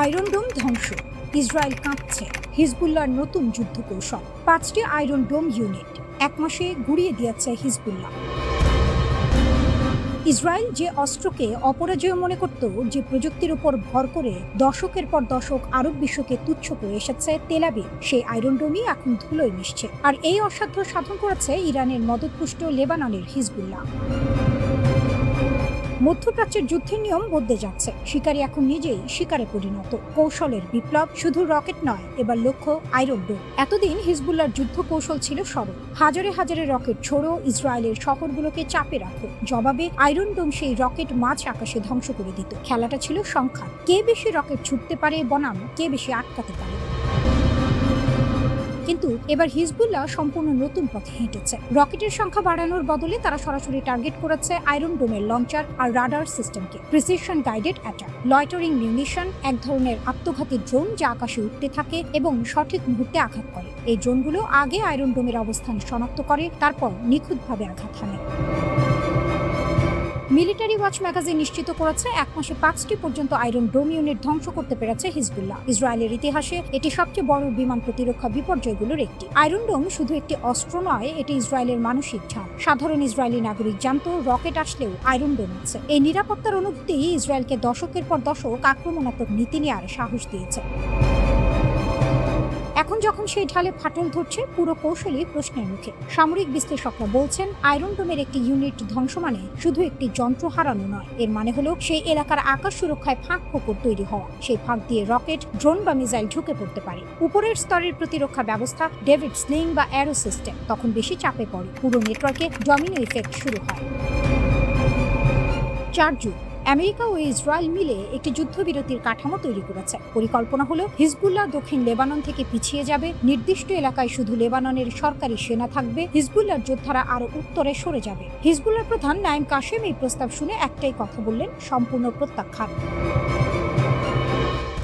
Iron ডোম ধ্বংস, Israel কাঁপছে, হিজবুল্লাহর নতুন যুদ্ধ কৌশল। 5টি আয়রন ডোম ইউনিট 1 মাসে গুড়িয়ে দিয়েছে হিজবুল্লাহ। ইসরায়েল যে অস্ত্রকে অপরাজেয় মনে করত, যে প্রযুক্তির উপর ভর করে দশকের পর দশক আরব বিশ্বকে তুচ্ছ করে এসেছে তেল আবিব, সেই আয়রন ডোমই এখন ধুলোয় মিশছে। আর এই অসাধ্য সাধন করেছে ইরানের মদতপুষ্ট লেবাননের হিজবুল্লাহ। মধ্যপ্রাচ্যের যুদ্ধের নিয়ম বদলে যাচ্ছে। শিকারী এখন নিজেই শিকারে পরিণত। কৌশলের বিপ্লব, শুধু রকেট নয়, এবার লক্ষ্য আয়রন ডোম। এতদিন হিজবুল্লাহর যুদ্ধ কৌশল ছিল সরল: হাজারে হাজারে রকেট ছোড়ো, ইসরায়েলের শহরগুলোকে চাপে রাখো। জবাবে আয়রন ডোম সেই রকেট মাঝ আকাশে ধ্বংস করে দিত। খেলাটা ছিল সংখ্যা, কে বেশি রকেট ছুটতে পারে বনাম কে বেশি আটকাতে পারে। কিন্তু এবার হিজবুল্লাহ সম্পূর্ণ নতুন পথে হেঁটেছে। রকেটের সংখ্যা বাড়ানোর বদলে তারা সরাসরি টার্গেট করেছে আয়রন ডোমের লঞ্চার আর রাডার সিস্টেমকে। Precision guided attack, loitering munition, এক ধরনের আত্মঘাতী ড্রোন যা আকাশে উঠতে থাকে এবং সঠিক মুহূর্তে আঘাত করে। এই ড্রোনগুলো আগে আয়রন ডোমের অবস্থান শনাক্ত করে, তারপর নিখুঁতভাবে আঘাত হানে। মিলিটারি ওয়াচ ম্যাগাজিন নিশ্চিত করেছে 1 মাসে 5টি পর্যন্ত আয়রন ডোম ইউনিট ধ্বংস করতে পেরেছে হিজবুল্লাহ। ইসরায়েলের ইতিহাসে এটি সবচেয়ে বড় বিমান প্রতিরক্ষা বিপর্যয়গুলোর একটি। আয়রন ডোম শুধু একটি অস্ত্র নয়, এটি ইসরায়েলের মানসিক ঝাল। সাধারণ ইসরায়েলি নাগরিক জানতো রকেট আসলেও আয়রন ডোম আছে। এই নিরাপত্তার অনুভূতি ইসরায়েলকে দশকের পর দশক আক্রমণাত্মক নীতি নেওয়ার সাহস দিয়েছে। এখন যখন সেই ঢালে ফাটল ধরছে, পুরো কৌশলই প্রশ্নের মুখে। সামরিক বিশ্লেষকরা বলছেন, আয়রন ডোমের একটি ইউনিট ধ্বংস মানে শুধু একটি যন্ত্র হারানো নয়, এর মানে হলো সেই এলাকার আকাশ সুরক্ষায় ফাঁক ফোকর তৈরি হওয়া। সেই ফাঁক দিয়ে রকেট, ড্রোন বা মিসাইল ঢুকে পড়তে পারে। উপরের স্তরের প্রতিরক্ষা ব্যবস্থা, ডেভিড স্লিং বা অ্যারো সিস্টেম, তখন বেশি চাপে পড়ে। পুরো নেটওয়ার্কে ডমিনো ইফেক্ট শুরু হয়। 4 জুন আমেরিকা ও ইসরায়েল মিলে একটি যুদ্ধবিরতির কাঠামো তৈরি করেছে। পরিকল্পনা হলো হিজবুল্লাহ দক্ষিণ লেবানন থেকে পিছিয়ে যাবে, নির্দিষ্ট এলাকায় শুধু লেবাননের সরকারি সেনা থাকবে, হিজবুল্লাহর যোদ্ধারা আরো উত্তরে সরে যাবে। হিজবুল্লাহ প্রধান নাইম কাশেম এই প্রস্তাব শুনে একটাই কথা বললেন: সম্পূর্ণ প্রত্যাখ্যান।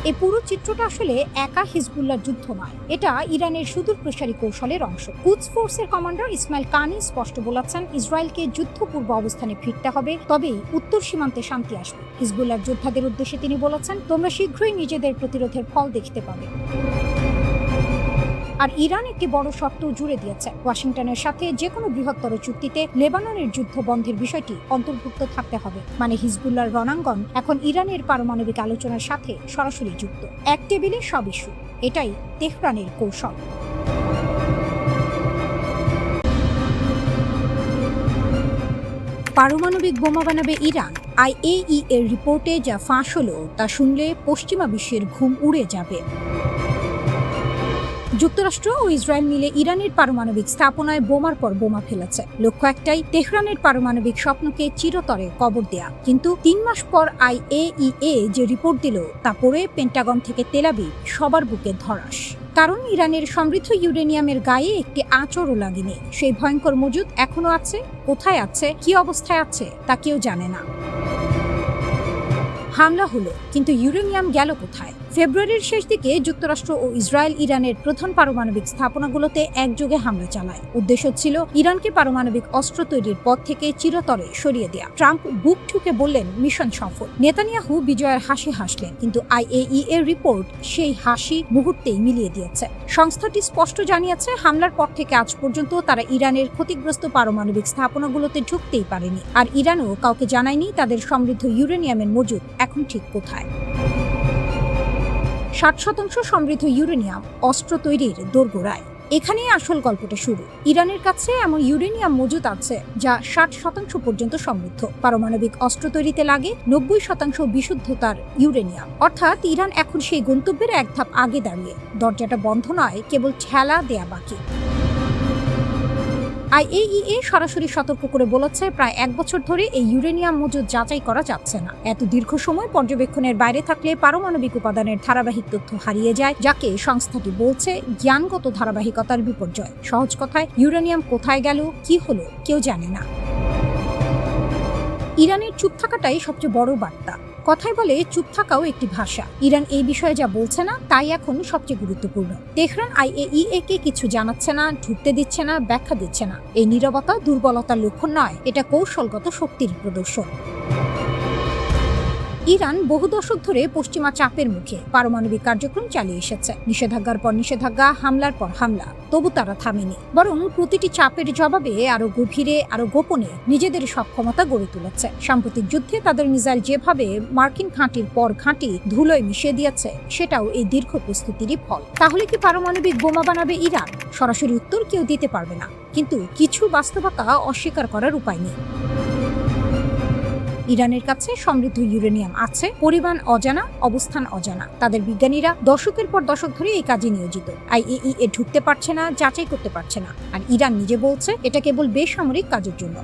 এই পুরো চিত্রটা আসলে একা হিজবুল্লাহর যুদ্ধ নয়, এটা ইরানের সুদূর প্রসারী কৌশলের অংশ। কুদস ফোর্সের কমান্ডার ইসমাইল কানি স্পষ্ট বলেছেন, ইসরায়েলকে যুদ্ধপূর্ব অবস্থানে ফিরতে হবে, তবেই উত্তর সীমান্তে শান্তি আসবে। হিজবুল্লাহর যোদ্ধাদের উদ্দেশ্যে তিনি বলেছেন, তোমরা শীঘ্রই নিজেদের প্রতিরোধের ফল দেখতে পাবে। আর ইরান একটি বড় শর্ত জুড়ে দিয়েছে: ওয়াশিংটনের সাথে যে কোনো বৃহত্তর চুক্তিতে লেবাননের যুদ্ধ বন্ধের বিষয়টি অন্তর্ভুক্ত থাকতে হবে। মানে হিজবুল্লাহর রণাঙ্গন এখন ইরানের পারমাণবিক আলোচনার সাথে সরাসরি যুক্ত। এক টেবিলে সব ইস্যু। এটাই তেহরানের কৌশল। পারমাণবিক বোমা বানাবে ইরান, IAEA এর রিপোর্টে যা ফাঁস হলো তা শুনলে পশ্চিমা বিশ্বের ঘুম উড়ে যাবে। যুক্তরাষ্ট্র ও ইসরায়েল মিলে ইরানের পারমাণবিক স্থাপনায় বোমার পর বোমা ফেলেছে। লক্ষ্য একটাই, তেহরানের পারমাণবিক স্বপ্নকে চিরতরে কবর দেয়া। কিন্তু 3 মাস পর IAEA যে রিপোর্ট দিল, তা পড়ে পেন্টাগন থেকে তেল আবিব সবার বুকে ধড়াস। কারণ ইরানের সমৃদ্ধ ইউরেনিয়ামের গায়ে একটি আঁচড়ও লাগেনি। সেই ভয়ঙ্কর মজুদ এখনো আছে। কোথায় আছে, কি অবস্থায় আছে, তা কেউ জানে না। হামলা হলো, কিন্তু ইউরেনিয়াম গেল কোথায়? ফেব্রুয়ারির শেষ দিকে যুক্তরাষ্ট্র ও ইসরায়েল ইরানের প্রধান পারমাণবিক স্থাপনাগুলোতে একযোগে হামলা চালায়। উদ্দেশ্য ছিল ইরানকে পারমাণবিক অস্ত্র তৈরির পথ থেকে চিরতরে সরিয়ে দেয়া। ট্রাম্প বুক ঠুকে বললেন, মিশন সফল। নেতানিয়াহু বিজয়ের হাসি হাসলেন, কিন্তু IAEA এর রিপোর্ট সেই হাসি মুহূর্তেই মিলিয়ে দিয়েছে। সংস্থাটি স্পষ্ট জানিয়েছে, হামলার পর থেকে আজ পর্যন্ত তারা ইরানের ক্ষতিগ্রস্ত পারমাণবিক স্থাপনাগুলোতে ঢুকতেই পারেনি। আর ইরানও কাউকে জানায়নি তাদের সমৃদ্ধ ইউরেনিয়ামের মজুদ এখন ঠিক কোথায়। 60% সমৃদ্ধ ইউরেনিয়াম অস্ত্র তৈরির দোরগোড়ায়। এখানেই আসল গল্পটা শুরু। ইরানের কাছে এমন ইউরেনিয়াম মজুদ আছে যা 60% পর্যন্ত সমৃদ্ধ। পারমাণবিক অস্ত্র তৈরিতে লাগে 90% বিশুদ্ধতার ইউরেনিয়াম। অর্থাৎ ইরান এখন সেই গন্তব্যের এক ধাপ আগে দাঁড়িয়ে। দরজাটা বন্ধ নয়, কেবল ঠেলা দেয়া বাকি। IAEA সরাসরি সতর্ক করে বলেছে, প্রায় 1 বছর ধরে এই ইউরেনিয়াম মজুদ যাচাই করা যাচ্ছে না। এত দীর্ঘ সময় পর্যবেক্ষণের বাইরে থাকলে পারমাণবিক উপাদানের ধারাবাহিক তথ্য হারিয়ে যায়, যাকে সংস্থাটি বলছে জ্ঞানগত ধারাবাহিকতার বিপর্যয়। সহজ কথায়, ইউরেনিয়াম কোথায় গেল, কি হলো, কেউ জানে না। ইরানের চুপ থাকাটাই সবচেয়ে বড় বার্তা। কথায় বলে, চুপ থাকাও একটি ভাষা। ইরান এই বিষয়ে যা বলছে না, তাই এখন সবচেয়ে গুরুত্বপূর্ণ। তেহরান IAEA কে কিছু জানাচ্ছে না, ঢুকতে দিচ্ছে না, ব্যাখ্যা দিচ্ছে না। এই নীরবতা দুর্বলতার লক্ষণ নয়, এটা কৌশলগত শক্তির প্রদর্শন। ইরান বহু দশক ধরে পশ্চিমা চাপের মুখে পারমাণবিক কার্যক্রম চালিয়ে এসেছে। নিষেধাজ্ঞার পর নিষেধাজ্ঞা, হামলার পর হামলা, তবু তারা থামেনি, বরং প্রতিটি চাপের জবাবে আরো গভীরে, আরো গোপনে নিজেদের সক্ষমতা গড়ে তুলেছে। সাম্প্রতিক যুদ্ধে তাদের মিসাইল যেভাবে মার্কিন ঘাঁটির পর ঘাঁটি ধুলোয় মিশিয়ে দিয়েছে, সেটাও এই দীর্ঘ প্রস্তুতিরই ফল। তাহলে কি পারমাণবিক বোমা বানাবে ইরান? সরাসরি উত্তর কেউ দিতে পারবে না, কিন্তু কিছু বাস্তবতা অস্বীকার করার উপায় নেই। ইরানের কাছে সমৃদ্ধ ইউরেনিয়াম আছে, পরিমাণ অজানা, অবস্থান অজানা। তাদের বিজ্ঞানীরা দশকের পর দশক ধরে এই কাজে নিয়োজিত। IAEA ঢুকতে পারছে না, যাচাই করতে পারছে না, আর ইরান নিজে বলছে এটা কেবল বেসামরিক কাজের জন্য।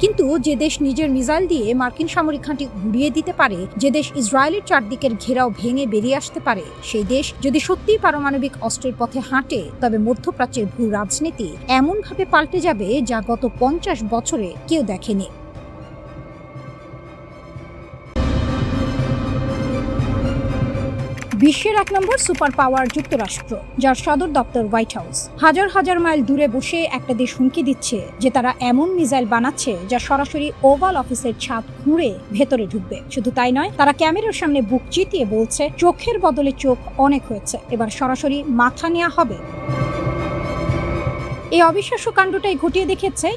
কিন্তু যে দেশ নিজের মিসাইল দিয়ে মার্কিন সামরিক ঘাঁটি গুড়িয়ে দিতে পারে, যে দেশ ইসরায়েলের চারদিকের ঘেরাও ভেঙে বেরিয়ে আসতে পারে, সেই দেশ যদি সত্যিই পারমাণবিক অস্ত্রের পথে হাঁটে, তবে মধ্যপ্রাচ্যের ভূ রাজনীতি এমনভাবে পাল্টে যাবে যা গত 50 বছরে কেউ দেখেনি। বিশ্বের 1 নম্বর সুপার পাওয়ার যুক্তরাষ্ট্র, যার সদর দপ্তর হোয়াইট হাউস। হাজার হাজার মাইল দূরে বসে একটা দেশ হুমকি দিচ্ছে যে তারা এমন মিসাইল বানাচ্ছে যা সরাসরি ওভাল অফিসের ছাদ খুঁড়ে ভেতরে ঢুকবে। শুধু তাই নয়, তারা ক্যামেরার সামনে বুক চিতিয়ে বলছে চোখের বদলে চোখ অনেক হয়েছে, এবার সরাসরি মাথা নেওয়া হবে। এই অবিশ্বাস্য কাণ্ডটাই ঘটিয়ে দেখেছে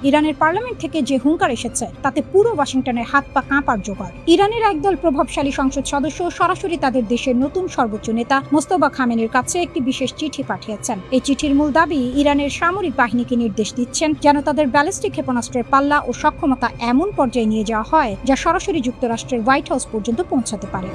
ইরানের পার্লামেন্ট থেকে যে হুঙ্কার এসেছে, তাতে পুরো ওয়াশিংটনের হাত পা কাঁপার জোগাড়। ইরানের একদল প্রভাবশালী সংসদ সদস্য সরাসরি তাদের দেশের নতুন সর্বোচ্চ নেতা মোস্তফা খামেনির কাছে একটি বিশেষ চিঠি পাঠিয়েছেন। এই চিঠির মূল দাবি, ইরানের সামরিক বাহিনীকে নির্দেশ দিচ্ছেন যেন তাদের ব্যালিস্টিক ক্ষেপণাস্ত্রের পাল্লা ও সক্ষমতা এমন পর্যায়ে নিয়ে যাওয়া হয় যা সরাসরি যুক্তরাষ্ট্রের হোয়াইট হাউস পর্যন্ত পৌঁছাতে পারে।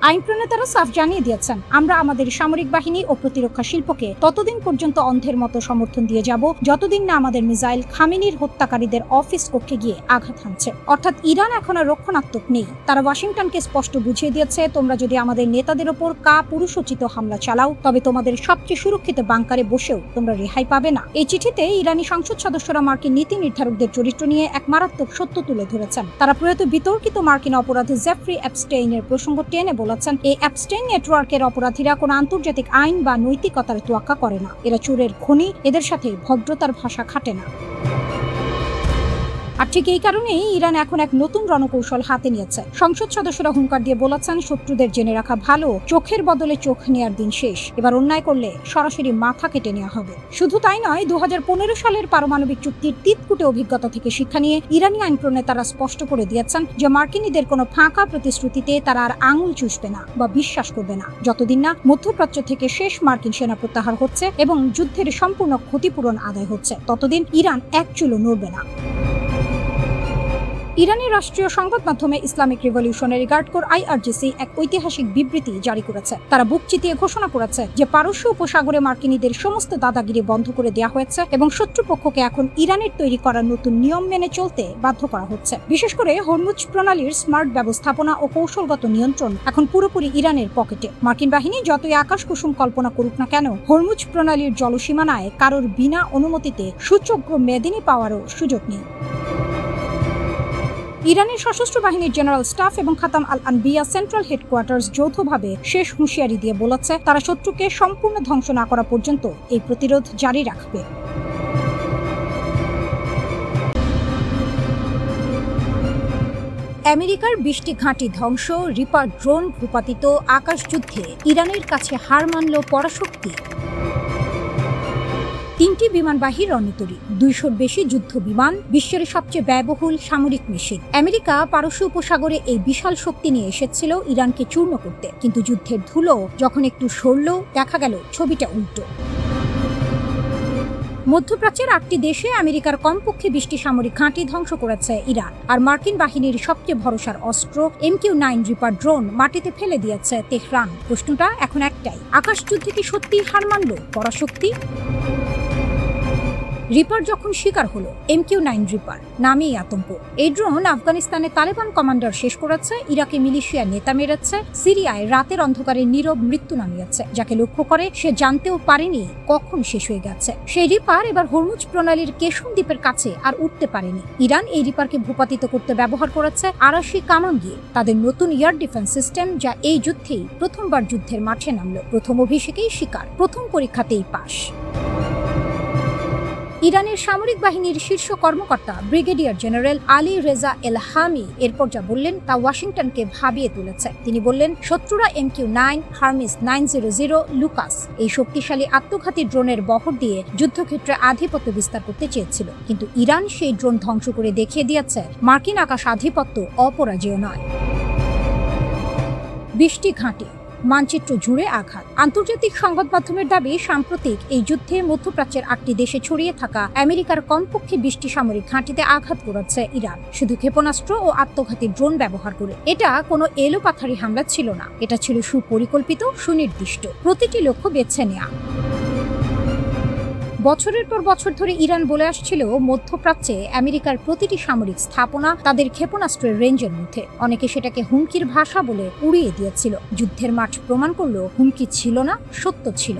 আইন প্রণেতারা সাফ জানিয়ে দিয়েছেন, আমরা আমাদের সামরিক বাহিনী ও প্রতিরক্ষা শিল্পকে ততদিন পর্যন্ত অন্ধের মতো সমর্থন দিয়ে যাব যতদিন না আমাদের মিসাইল খামেনির হত্যাকারীদের অফিস কক্ষে গিয়ে আঘাত হানছে। অর্থাৎ ইরান এখন আর রক্ষণাত্মক নেই। তারা ওয়াশিংটনকে স্পষ্ট বুঝিয়ে দিয়েছে, তোমরা যদি আমাদের নেতাদের ওপর পুরুষোচিত হামলা চালাও, তবে তোমাদের সবচেয়ে সুরক্ষিত বাংকারে বসেও তোমরা রেহাই পাবে না। এই চিঠিতে ইরানি সংসদ সদস্যরা মার্কিন নীতি নির্ধারকদের চরিত্র নিয়ে এক মারাত্মক সত্য তুলে ধরেছেন। তারা প্রয়াত বিতর্কিত মার্কিন অপরাধী জেফ্রি অ্যাপস্টেইনের প্রসঙ্গ টেনে বলেছেন, এই অ্যাপস্টেইন নেটওয়ার্কের অপরাধীরা কোনো আন্তর্জাতিক আইন বা নৈতিকতার তোয়াক্কা করে না। এরা চোরের খনি, এদের সাথে ভদ্রতার ভাষা খাটে না। আর ঠিক এই কারণেই ইরান এখন এক নতুন রণকৌশল হাতে নিয়েছে। সংসদ সদস্যরা হুঙ্কার দিয়ে বলেছেন, শত্রুদের জেনে রাখা ভালো, চোখের বদলে চোখ নেওয়ার দিন শেষ। এবার অন্যায় করলে সরাসরি মাথা কেটে নেওয়া হবে। শুধু তাই নয়, 2015 সালের পারমাণবিক চুক্তির তিতকুটে অভিজ্ঞতা থেকে শিক্ষা নিয়ে ইরানি আইন প্রণেতারা স্পষ্ট করে দিয়েছেন যে মার্কিনীদের কোনো ফাঁকা প্রতিশ্রুতিতে তারা আর আঙুল চুষবে না বা বিশ্বাস করবে না, যতদিন না মধ্যপ্রাচ্য থেকে শেষ মার্কিন সেনা প্রত্যাহার হচ্ছে এবং যুদ্ধের সম্পূর্ণ ক্ষতিপূরণ আদায় হচ্ছে, ততদিন ইরান এক চুলও নড়বে না। ইরানের রাষ্ট্রীয় সংবাদ মাধ্যমে Islamic revolutionary guard corps IRGC এক ঐতিহাসিক বিবৃতি জারি করেছে। তারা বুক চিতিয়ে ঘোষণা করেছে যে পারস্য উপসাগরে মার্কিনীদের সমস্ত দাদাগিরি বন্ধ করে দেওয়া হয়েছে এবং শত্রুপক্ষকে এখন ইরানের তৈরি করা নতুন নিয়ম মেনে চলতে বাধ্য করা হচ্ছে। বিশেষ করে হরমুজ প্রণালীর স্মার্ট ব্যবস্থাপনা ও কৌশলগত নিয়ন্ত্রণ এখন পুরোপুরি ইরানের পকেটে। মার্কিন বাহিনী যতই আকাশ কুসুম কল্পনা করুক না কেন, হরমুজ প্রণালীর জলসীমানায় কারোর বিনা অনুমতিতে সুযোগ্য মেদিনী পাওয়ারও সুযোগ নেই। ইরানের সশস্ত্র বাহিনীর জেনারেল স্টাফ এবং খাতাম আল আনবিয়া সেন্ট্রাল হেডকোয়ার্টার্স যৌথভাবে শেষ হুঁশিয়ারি দিয়ে বলেছে, তারা শত্রুকে সম্পূর্ণ ধ্বংস না করা পর্যন্ত এই প্রতিরোধ জারি রাখবে। আমেরিকার 20টি ঘাঁটি ধ্বংস, রিপার ড্রোন ভূপাতিত, আকাশযুদ্ধে ইরানের কাছে হার মানল পরাশক্তি। 3টি বিমানবাহী রণতরী, 200-র বেশি যুদ্ধ বিমান, বিশ্বের সবচেয়ে ব্যয়বহুল সামরিক মেশিন। আমেরিকা পারস্য উপসাগরে এই বিশাল শক্তি নিয়ে এসেছিল ইরানকে চূর্ণ করতে, কিন্তু যুদ্ধের ধুলো যখন একটু সরল, দেখা গেল ছবিটা উল্টো। মধ্যপ্রাচ্যের 8টি দেশে আমেরিকার কমপক্ষে 20টি সামরিক ঘাঁটি ধ্বংস করেছে ইরান, আর মার্কিন বাহিনীর সবচেয়ে ভরসার অস্ত্র MQ-9 রিপার ড্রোন মাটিতে ফেলে দিয়েছে তেহরান। প্রশ্নটা এখন একটাই, আকাশযুদ্ধে কি সত্যি হার মানল পরাশক্তি? রিপার যখন শিকার হলো, MQ-9 রিপার নামেই আতঙ্ক। এই ড্রোন আফগানিস্তানে তালেবান কমান্ডার শেষ করেছে, ইরাকে মিলিশিয়া নেতা মেরেছে, সিরিয়ায় রাতের অন্ধকারে নীরব মৃত্যু নামিয়েছে। যাকে লক্ষ্য করে সে জানতেও পারেনি কখন শেষ হয়ে গেছে। সেই রিপার এবার হরমুজ প্রণালীর কেশম দ্বীপের কাছে আর উঠতে পারেনি। ইরান এই রিপারকে ভূপাতিত করতে ব্যবহার করেছে আরাশি কামাঙ্গি, তাদের নতুন এয়ার ডিফেন্স সিস্টেম, যা এই যুদ্ধেই প্রথমবার যুদ্ধের মাঠে নামলো। প্রথম অভিষেকেই শিকার, প্রথম পরীক্ষাতেই পাস। ইরানের সামরিক বাহিনীর শীর্ষ কর্মকর্তা ব্রিগেডিয়ার জেনারেল আলী রেজা এলহামি এরপর যা বললেন তা ওয়াশিংটনকে ভাবিয়ে তুলেছে। তিনি বললেন, শত্রুরা MQ-9, হার্মিস 900 লুকাস এই শক্তিশালী আত্মঘাতী ড্রোনের বহর দিয়ে যুদ্ধক্ষেত্রে আধিপত্য বিস্তার করতে চেয়েছিল, কিন্তু ইরান সেই ড্রোন ধ্বংস করে দেখিয়ে দিয়েছে মার্কিন আকাশ আধিপত্য অপরাজেয় নয়। 20টি ঘাঁটি, মানচিত্র জুড়ে আঘাত। আন্তর্জাতিক সংবাদ মাধ্যমের দাবি, সাম্প্রতিক এই যুদ্ধে মধ্যপ্রাচ্যের 8টি দেশে ছড়িয়ে থাকা আমেরিকার কমপক্ষে 20টি সামরিক ঘাঁটিতে আঘাত করেছে ইরান, শুধু ক্ষেপণাস্ত্র ও আত্মঘাতী ড্রোন ব্যবহার করে। এটা কোনো এলোপাথারি হামলা ছিল না, এটা ছিল সুপরিকল্পিত, সুনির্দিষ্ট, প্রতিটি লক্ষ্য বেছে নেওয়া। বছরের পর বছর ধরে ইরান বলে আসছিল মধ্যপ্রাচ্যে আমেরিকার প্রতিটি সামরিক স্থাপনা তাদের ক্ষেপণাস্ত্রের রেঞ্জের মধ্যে। অনেকে সেটাকে হুমকির ভাষা বলে উড়িয়ে দিয়েছিল। যুদ্ধের মাঠ প্রমাণ করল হুমকি ছিল না, সত্য ছিল।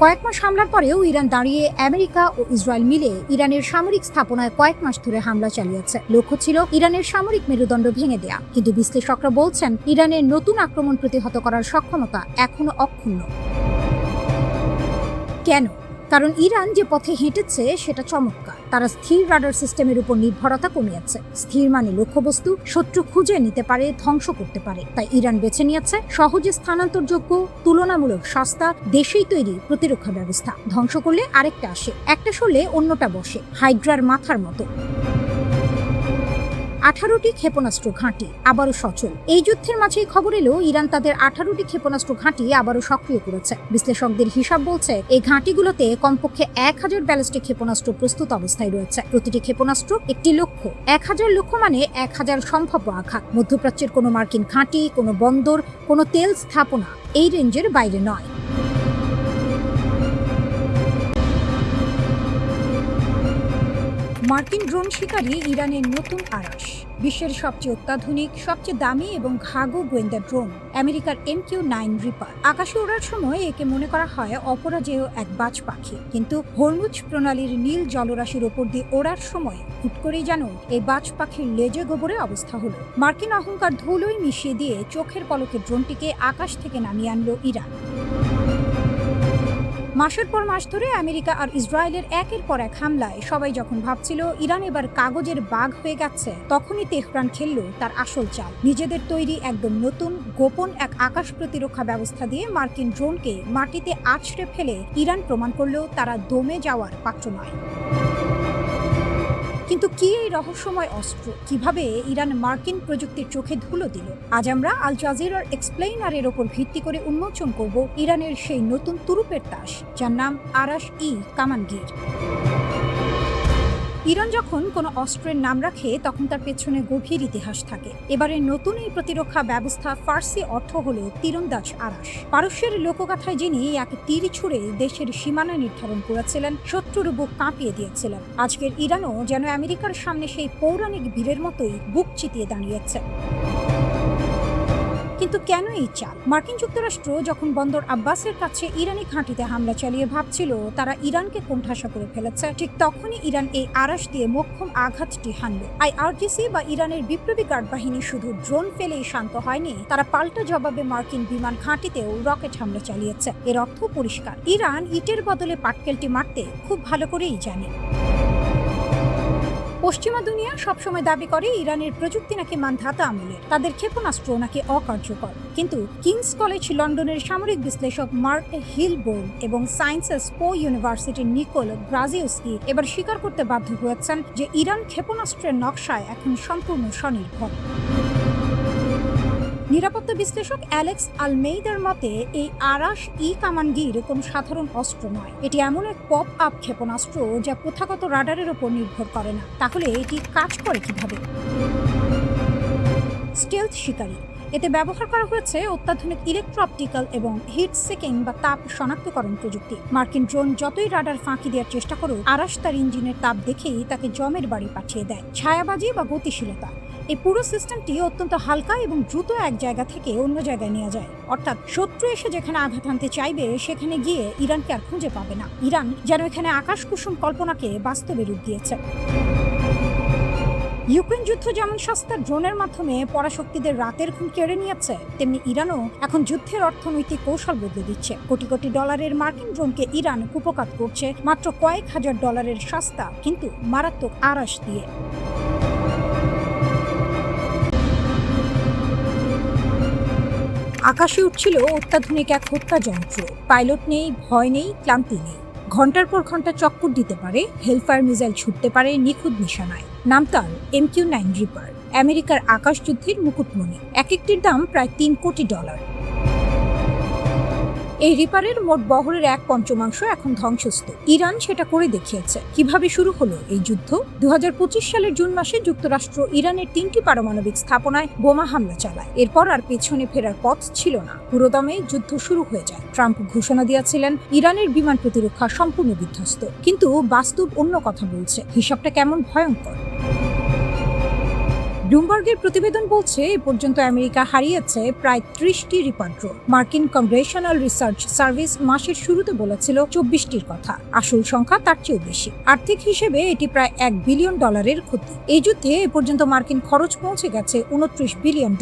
কয়েক মাস হামলার পরেও ইরান দাঁড়িয়ে আমেরিকা ও ইসরায়েল মিলে ইরানের সামরিক স্থাপনায় কয়েক মাস ধরে হামলা চালিয়েছে। লক্ষ্য ছিল ইরানের সামরিক মেরুদণ্ড ভেঙে দেয়া, কিন্তু বিশ্লেষকরা বলছেন ইরানের নতুন আক্রমণ প্রতিহত করার সক্ষমতা এখনো অক্ষুণ্ণ। কেন? কারণ ইরান যে পথে হেঁটেছে সেটা চমৎকার। তারা স্থির রাডার সিস্টেমের উপর নির্ভরতা কমিয়েছে। স্থির মানে লক্ষ্যবস্তু শত্রু খুঁজে নিতে পারে, ধ্বংস করতে পারে। তাই ইরান বেছে নিয়েছে সহজে স্থানান্তরযোগ্য, তুলনামূলক সস্তা, দেশেই তৈরি প্রতিরক্ষা ব্যবস্থা। ধ্বংস করলে আরেকটা আসে, একটা সরলে অন্যটা বসে, হাইড্রার মাথার মতো। 18টি ক্ষেপণাস্ত্র ঘাঁটি আবারও সচল। এই যুদ্ধের মাঝেই খবর এলো ইরান তাদের 18টি ক্ষেপণাস্ত্র ঘাঁটি আবারও সক্রিয় করেছে। বিশ্লেষকদের হিসাব বলছে এই ঘাঁটিগুলোতে কমপক্ষে 1000 ব্যালিস্টিক ক্ষেপণাস্ত্র প্রস্তুত অবস্থায় রয়েছে। প্রতিটি ক্ষেপণাস্ত্র একটি লক্ষ্য। 1000 লক্ষ্য মানে 1000 সম্ভাব্য আঘাত। মধ্যপ্রাচ্যের কোনো মার্কিন ঘাঁটি, কোনো বন্দর, কোনো তেল স্থাপনা এই রেঞ্জের বাইরে নয়। মার্কিন ড্রোন শিকারী ইরানের নতুন আরাস। বিশ্বের সবচেয়ে অত্যাধুনিক, সবচেয়ে দামি এবং ঘাঘু গোয়েন্দা ড্রোন আমেরিকার MQ-9 রিপার। আকাশে ওড়ার সময় একে মনে করা হয় অপরাজেয় এক বাজ পাখি, কিন্তু হরমুজ প্রণালীর নীল জলরাশির ওপর দিয়ে ওড়ার সময় হুট করেই যেন এই বাজ পাখির লেজে গোবরে অবস্থা হলো। মার্কিন অহংকার ধুলোই মিশিয়ে দিয়ে চোখের পলকে ড্রোনটিকে আকাশ থেকে নামিয়ে আনলো ইরান। মাসের পর মাস ধরে আমেরিকা আর ইসরায়েলের একের পর এক হামলায় সবাই যখন ভাবছিল ইরান এবার কাগজের বাঘ হয়ে গেছে, তখনই তেহরান খেলল তার আসল চাল। নিজেদের তৈরি একদম নতুন গোপন এক আকাশ প্রতিরক্ষা ব্যবস্থা দিয়ে মার্কিন ড্রোনকে মাটিতে আছড়ে ফেলে ইরান প্রমাণ করল তারা দমে যাওয়ার পাত্র নয়। কিন্তু কি এই রহস্যময় অস্ত্র? কিভাবে ইরান মার্কিন প্রযুক্তির চোখে ধুলো দিল? আজ আমরা আল জাজিরার এক্সপ্লেইনারের ওপর ভিত্তি করে উন্মোচন করব ইরানের সেই নতুন তুরুপের তাস, যার নাম আরাশ-ই কামানগির। ইরান যখন কোনো অস্ত্রের নাম রাখে তখন তার পেছনে গভীর ইতিহাস থাকে। এবারের নতুন এই প্রতিরক্ষা ব্যবস্থা ফার্সি অর্থ হল তীরন্দাজ আরাশ। পারস্যের লোকগাথায় যিনি এক তীর ছুঁড়ে দেশের সীমানা নির্ধারণ করেছিলেন, শত্রুর বুক কাঁপিয়ে দিয়েছিলেন, আজকের ইরানও যেন আমেরিকার সামনে সেই পৌরাণিক বীরের মতোই বুক চিতিয়ে দাঁড়িয়েছে। কিন্তু কেন এই চাল? মার্কিন যুক্তরাষ্ট্র যখন বন্দর আব্বাসের কাছে ইরানি ঘাঁটিতে হামলা চালিয়ে ভাবছিল তারা ইরানকে কোণঠাসা করে ফেলেছে, ঠিক তখনই ইরান এই আরাশ দিয়ে মোক্ষম আঘাতটি হানল। IRGC বা ইরানের বিপ্লবী গার্ড বাহিনী শুধু ড্রোন ফেলেই শান্ত হয়নি, তারা পাল্টা জবাবে মার্কিন বিমান ঘাঁটিতেও রকেট হামলা চালিয়েছে। এর অর্থ পরিষ্কার, ইরান ইটের বদলে পাটকেলটি মারতে খুব ভালো করেই জানে। পশ্চিমা দুনিয়া সবসময় দাবি করে ইরানের প্রযুক্তি নাকি মানধাতা আমলের, তাদের ক্ষেপণাস্ত্র নাকি অকার্যকর। কিন্তু কিংস কলেজ লন্ডনের সামরিক বিশ্লেষক মার্ক হিলবোর্ন এবং সায়েন্সেস পো ইউনিভার্সিটির নিকোল গ্রাজিউস্কি এবার স্বীকার করতে বাধ্য হয়েছেন যে ইরান ক্ষেপণাস্ত্রের নকশায় এখন সম্পূর্ণ স্বনির্ভর। নিরাপত্তা বিশ্লেষক অ্যালেক্স আলমেইদার মতে এই আরাশ-ই কামানগির কোনো সাধারণ অস্ত্র নয়। এটি এমন এক পপ আপ ক্ষেপণাস্ত্র যা প্রথাগত রাডারের উপর নির্ভর করে না। তাহলে এটি কাজ করে কিভাবে? স্টেলথ শিকারী। এতে ব্যবহার করা হয়েছে অত্যাধুনিক ইলেকট্রো অপটিক্যাল এবং হিট সিকিং বা তাপ শনাক্তকরণ প্রযুক্তি। মার্কিন ড্রোন যতই রাডার ফাঁকি দেওয়ার চেষ্টা করুক, আরাশ তার ইঞ্জিনের তাপ দেখেই তাকে জমের বাড়ি পাঠিয়ে দেয়। ছায়াবাজি বা গতিশীলতা, এই পুরো সিস্টেমটি অত্যন্ত হালকা এবং দ্রুত এক জায়গা থেকে অন্য জায়গায় নিয়ে যায়। অর্থাৎ শত্রু এসে যেখানে আঘাত হানতে চাইবে সেখানে গিয়ে ইরানকে আর খুঁজে পাবে না। ইরান যেন এখানে আকাশ কুসুম কল্পনাকে বাস্তবে রূপ দিয়েছে। ইউক্রেন যুদ্ধ যেমন সস্তা ড্রোনের মাধ্যমে পরাশক্তিদের রাতের ঘুম কেড়ে নিয়েছে, তেমনি ইরানও এখন যুদ্ধের অর্থনৈতিক কৌশল বদলে দিচ্ছে। কোটি কোটি ডলারের মার্কিন ড্রোনকে ইরান কুপোকাত করছে মাত্র কয়েক হাজার ডলারের সস্তা কিন্তু মারাত্মক আরাস দিয়ে। আকাশে উঠছিল অত্যাধুনিক এক হত্যা যন্ত্র। পাইলট নেই, ভয় নেই, ক্লান্তি নেই। ঘন্টার পর ঘন্টা চক্কর দিতে পারে, হেলফায়ার মিসাইল ছুটতে পারে নিখুঁত নিশানায়। নাম তার MQ-9 রিপার, আমেরিকার আকাশ যুদ্ধের মুকুটমণি। এক একটির দাম প্রায় $3 কোটি। এই রিপারের মোট বহরের 1/5 এখন ধ্বংসস্তূপ। ইরান সেটা করে দেখিয়েছে। কিভাবে শুরু হলো এই যুদ্ধ? 2025 সালের জুন মাসে যুক্তরাষ্ট্র ইরানের 3টি পারমাণবিক স্থাপনায় বোমা হামলা চালায়। এরপর আর পেছনে ফেরার পথ ছিল না। পুরোদমে যুদ্ধ শুরু হয়ে যায়। ট্রাম্প ঘোষণা দিয়েছিলেন ইরানের বিমান প্রতিরক্ষা সম্পূর্ণ বিধ্বস্ত। কিন্তু বাস্তব অন্য কথা বলছে। হিসাবটা কেমন ভয়ঙ্কর! ব্লুমবার্গের প্রতিবেদন বলছে এ পর্যন্ত আমেরিকা হারিয়েছে প্রায় 30টি রিপার ড্রোন। মার্কিন কংগ্রেশনাল রিসার্চ সার্ভিস মাসের শুরুতে বলেছিল 24টির কথা। আসল সংখ্যা তার চেয়েও বেশি। আর্থিক হিসেবে এটি প্রায় $1 বিলিয়ন ক্ষতি। এই যুদ্ধে এ পর্যন্ত মার্কিন খরচ পৌঁছে গেছে $29 বিলিয়ন।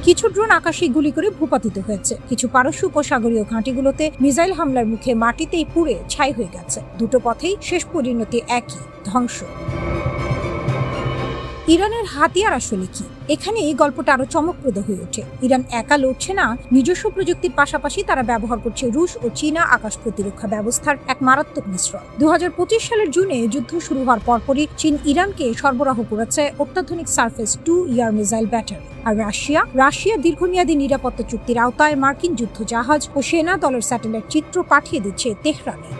কিছু ড্রোন আকাশে গুলি করে ভূপাতিত হয়েছে। কিছু পারস্য উপসাগরীয় ঘাঁটিগুলোতে মিসাইল হামলার মুখে মাটিতেই পুড়ে ছাই হয়ে গেছে। দুটো পথেই শেষ পরিণতি একই, ধ্বংস। ইরানের হাতিয়ার আসলে কি? এখানে এই গল্পটা আরো চমকপ্রদ হয়ে ওঠে। ইরান একা লড়ছে না, নিজস্ব প্রযুক্তির পাশাপাশি তারা ব্যবহার করছে রুশ ও চীনা আকাশ প্রতিরক্ষা ব্যবস্থার এক মারাত্মক মিশ্রণ। 2025 সালের জুনে যুদ্ধ শুরু হওয়ার পরপরই চীন ইরানকে সরবরাহ করেছে অত্যাধুনিক সারফেস 2 ইয়ার মিসাইল ব্যাটারি। আর রাশিয়া দীর্ঘমেয়াদী নিরাপত্তা চুক্তির আওতায় মার্কিন যুদ্ধ জাহাজ ও সেনা দলের স্যাটেলাইট চিত্র পাঠিয়ে দিচ্ছে তেহরানে।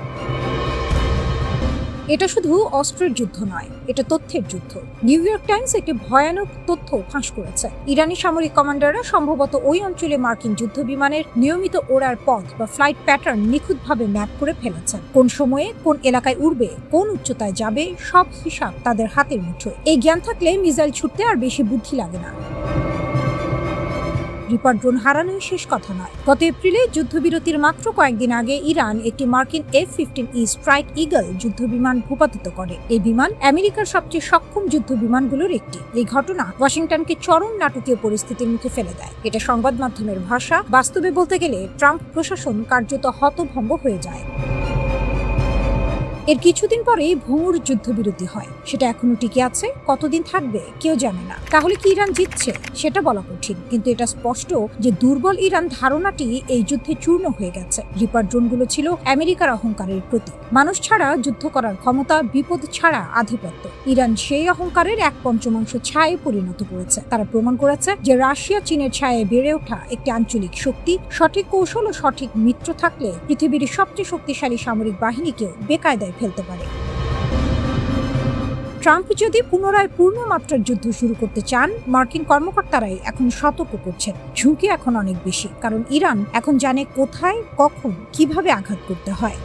এটা শুধু অস্ত্রের যুদ্ধ নয়, এটা তথ্যের যুদ্ধ। নিউ ইয়র্ক টাইমস একটি ভয়ানক তথ্য ফাঁস করেছে। ইরানি সামরিক কমান্ডাররা সম্ভবত ওই অঞ্চলে মার্কিন যুদ্ধ বিমানের নিয়মিত ওড়ার পথ বা ফ্লাইট প্যাটার্ন নিখুঁতভাবে ম্যাপ করে ফেলেছেন। কোন সময়ে কোন এলাকায় উড়বে, কোন উচ্চতায় যাবে, সব হিসাব তাদের হাতের মুঠোয়। এই জ্ঞান থাকলে মিসাইল ছুটতে আর বেশি বুদ্ধি লাগে না। রিপার ড্রোন হারানোই শেষ কথা নয়। গত এপ্রিলে যুদ্ধবিরতির মাত্র কয়েকদিন আগে ইরান একটি মার্কিন F-15E স্ট্রাইক ঈগল যুদ্ধবিমান ভূপাতিত করে। এই বিমান আমেরিকার সবচেয়ে সক্ষম যুদ্ধ বিমানগুলোর একটি। এই ঘটনা ওয়াশিংটনকে চরম নাটকীয় পরিস্থিতির মুখে ফেলে দেয়। এটা সংবাদ মাধ্যমের ভাষা। বাস্তবে বলতে গেলে ট্রাম্প প্রশাসন কার্যত হতভম্ব হয়ে যায়। এর কিছুদিন পরেই ভঙ্গুর যুদ্ধবিরতি হয়। সেটা এখনো টিকে আছে। কতদিন থাকবে কেউ জানে না। তাহলে কি ইরান জিতছে? সেটা বলা কঠিন, কিন্তু এটা স্পষ্ট যে দুর্বল ইরান ধারণাটি এই যুদ্ধে চূর্ণ হয়ে গেছে। রিপার ড্রোনগুলো ছিল আমেরিকার অহংকারের প্রতীক। মানুষ ছাড়া যুদ্ধ করার ক্ষমতা, বিপদ ছাড়া আধিপত্য। ইরান সেই অহংকারের 1/5 ছায়ে পরিণত করেছে। তারা প্রমাণ করেছে যে রাশিয়া চীনের ছায়ে বেড়ে ওঠা একটি আঞ্চলিক শক্তি। সঠিক কৌশল ও সঠিক মিত্র থাকলে পৃথিবীর সবচেয়ে শক্তিশালী সামরিক বাহিনীকেও বেকায়দায় ফেলতে পারে। ট্রাম্প যদি পুনরায় পূর্ণমাত্রার যুদ্ধ শুরু করতে চান, মার্কিন কর্মকর্তারাই এখন সতর্ক করছেন। ঝুঁকি এখন অনেক বেশি, কারণ ইরান এখন জানে কোথায়, কখন, কিভাবে আঘাত করতে হয়।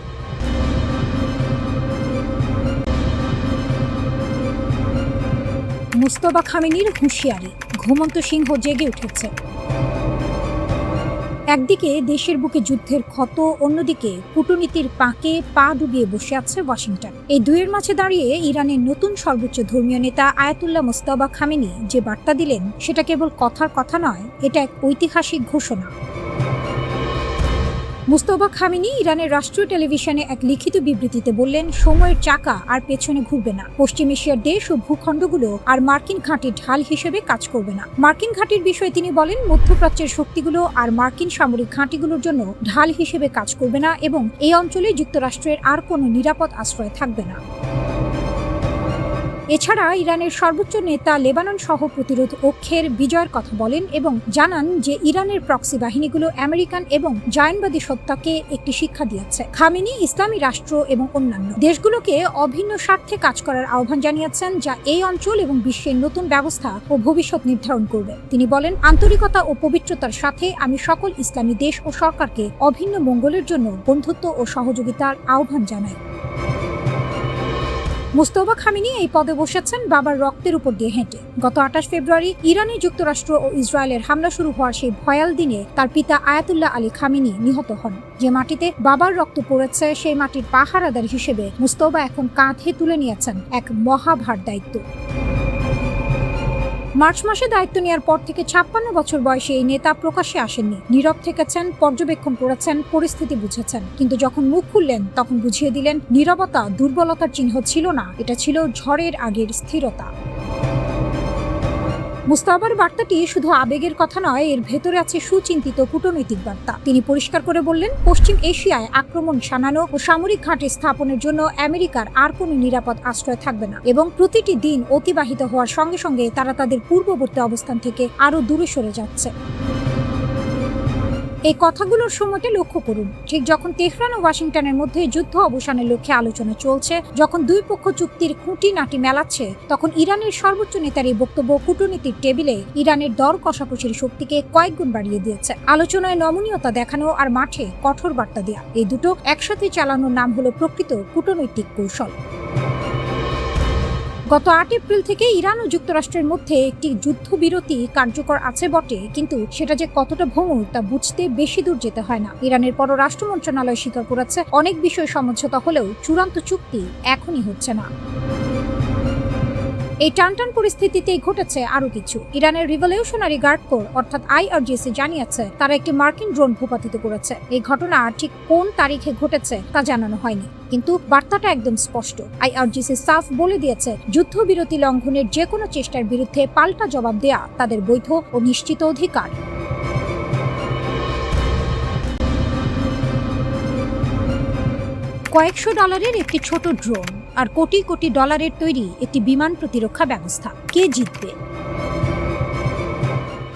মুস্তফা খামেনির হুঁশিয়ারি, ঘুমন্ত সিংহ জেগে উঠেছে। একদিকে দেশের বুকে যুদ্ধের ক্ষত, অন্যদিকে কূটনীতির পাকে পা ডুবিয়ে বসে আছে ওয়াশিংটন। এই দুয়ের মাঝে দাঁড়িয়ে ইরানের নতুন সর্বোচ্চ ধর্মীয় নেতা আয়াতুল্লাহ মুজতবা খামেনি যে বার্তা দিলেন, সেটা কেবল কথার কথা নয়, এটা এক ঐতিহাসিক ঘোষণা। মুস্তফা খামেনি ইরানের রাষ্ট্রীয় টেলিভিশনে এক লিখিত বিবৃতিতে বললেন, সময়ের চাকা আর পেছনে ঘুরবে না। পশ্চিম এশিয়ার দেশ ও ভূখণ্ডগুলো আর মার্কিন ঘাঁটির ঢাল হিসেবে কাজ করবে না। মার্কিন ঘাঁটির বিষয়ে তিনি বলেন, মধ্যপ্রাচ্যের শক্তিগুলো আর মার্কিন সামরিক ঘাঁটিগুলোর জন্য ঢাল হিসেবে কাজ করবে না এবং এই অঞ্চলে যুক্তরাষ্ট্রের আর কোনো নিরাপদ আশ্রয় থাকবে না। এছাড়া ইরানের সর্বোচ্চ নেতা লেবানন সহ প্রতিরোধ অক্ষের বিজয়ের কথা বলেন এবং জানান যে ইরানের প্রক্সি বাহিনীগুলো আমেরিকান এবং জায়নবাদী সত্তাকে একটি শিক্ষা দিয়েছে। খামেনি ইসলামী রাষ্ট্র এবং অন্যান্য দেশগুলোকে অভিন্ন স্বার্থে কাজ করার আহ্বান জানিয়েছেন, যা এই অঞ্চল এবং বিশ্বের নতুন ব্যবস্থা ও ভবিষ্যৎ নির্ধারণ করবে। তিনি বলেন, আন্তরিকতা ও পবিত্রতার সাথে আমি সকল ইসলামী দেশ ও সরকারকে অভিন্ন মঙ্গলের জন্য বন্ধুত্ব ও সহযোগিতার আহ্বান জানাই। মুস্তফা খামেনি এই পদে বসেছেন বাবার রক্তের উপর দিয়ে হেঁটে। গত 28 ফেব্রুয়ারি ইরানে যুক্তরাষ্ট্র ও ইসরায়েলের হামলা শুরু হওয়ার সেই ভয়াল দিনে তার পিতা আয়াতুল্লাহ আলী খামেনি নিহত হন। যে মাটিতে বাবার রক্ত পড়েছে সেই মাটির পাহারাদার হিসেবে মুস্তফা এখন কাঁধে তুলে নিয়েছেন এক মহাভার দায়িত্ব। মার্চ মাসে দায়িত্ব নেওয়ার পর থেকে 56 বছর বয়সে এই নেতা প্রকাশ্যে আসেননি। নীরব থেকেছেন, পর্যবেক্ষণ করেছেন, পরিস্থিতি বুঝেছেন। কিন্তু যখন মুখ খুললেন তখন বুঝিয়ে দিলেন নীরবতা দুর্বলতার চিহ্ন ছিল না, এটা ছিল ঝড়ের আগের স্থিরতা। মুস্তাফার বার্তাটি শুধু আবেগের কথা নয়, এর ভেতরে আছে সুচিন্তিত কূটনৈতিক বার্তা। তিনি পরিষ্কার করে বললেন, পশ্চিম এশিয়ায় আক্রমণ শানানো ও সামরিক ঘাঁটি স্থাপনের জন্য আমেরিকার আর কোনো নিরাপদ আশ্রয় থাকবে না, এবং প্রতিটি দিন অতিবাহিত হওয়ার সঙ্গে সঙ্গে তারা তাদের পূর্ববর্তী অবস্থান থেকে আরও দূরে সরে যাচ্ছে। এই কথাগুলোর সময়টা লক্ষ্য করুন। ঠিক যখন তেহরান ও ওয়াশিংটনের মধ্যে যুদ্ধ অবসানের লক্ষ্যে আলোচনা চলছে, যখন দুই পক্ষ চুক্তির খুঁটিনাটি মেলাচ্ছে, তখন ইরানের সর্বোচ্চ নেতার এই বক্তব্য কূটনীতির টেবিলে ইরানের দর কষাকষির শক্তিকে কয়েক গুণ বাড়িয়ে দিয়েছে। আলোচনায় নমনীয়তা দেখানো আর মাঠে কঠোর বার্তা দেয়া, এই দুটো একসাথে চালানোর নাম হলো প্রকৃত কূটনৈতিক কৌশল। গত 8 এপ্রিল থেকে ইরান ও যুক্তরাষ্ট্রের মধ্যে একটি যুদ্ধবিরতি কার্যকর আছে বটে, কিন্তু সেটা যে কতটা ভঙ্গুর তা বুঝতে বেশি দূর যেতে হয় না। ইরানের পররাষ্ট্র মন্ত্রণালয় স্বীকার করেছে, অনেক বিষয় সমঝোতা হলেও চূড়ান্ত চুক্তি এখনই হচ্ছে না। এই টানটান পরিস্থিতিতেই ঘটেছে আরো কিছু। ইরানের রিভলিউশনারি গার্ড কোর অর্থাৎ আইআরজিসি জানিয়েছে তারা একটি মার্কিন ড্রোন ভূপাতিত করেছে। এই ঘটনা ঠিক কোন তারিখে ঘটেছে তা জানানো হয়নি, কিন্তু বার্তাটা একদম স্পষ্ট। আইআরজিসি সাফ বলে দিয়েছে, যুদ্ধবিরতি লঙ্ঘনের যে কোনো চেষ্টার বিরুদ্ধে পাল্টা জবাব দেয়া তাদের বৈধ ও নিশ্চিত অধিকার। কয়েকশো ডলারের একটি ছোট ড্রোন আর কোটি কোটি ডলারের তৈরি একটি বিমান প্রতিরক্ষা ব্যবস্থা, কে জিতবে?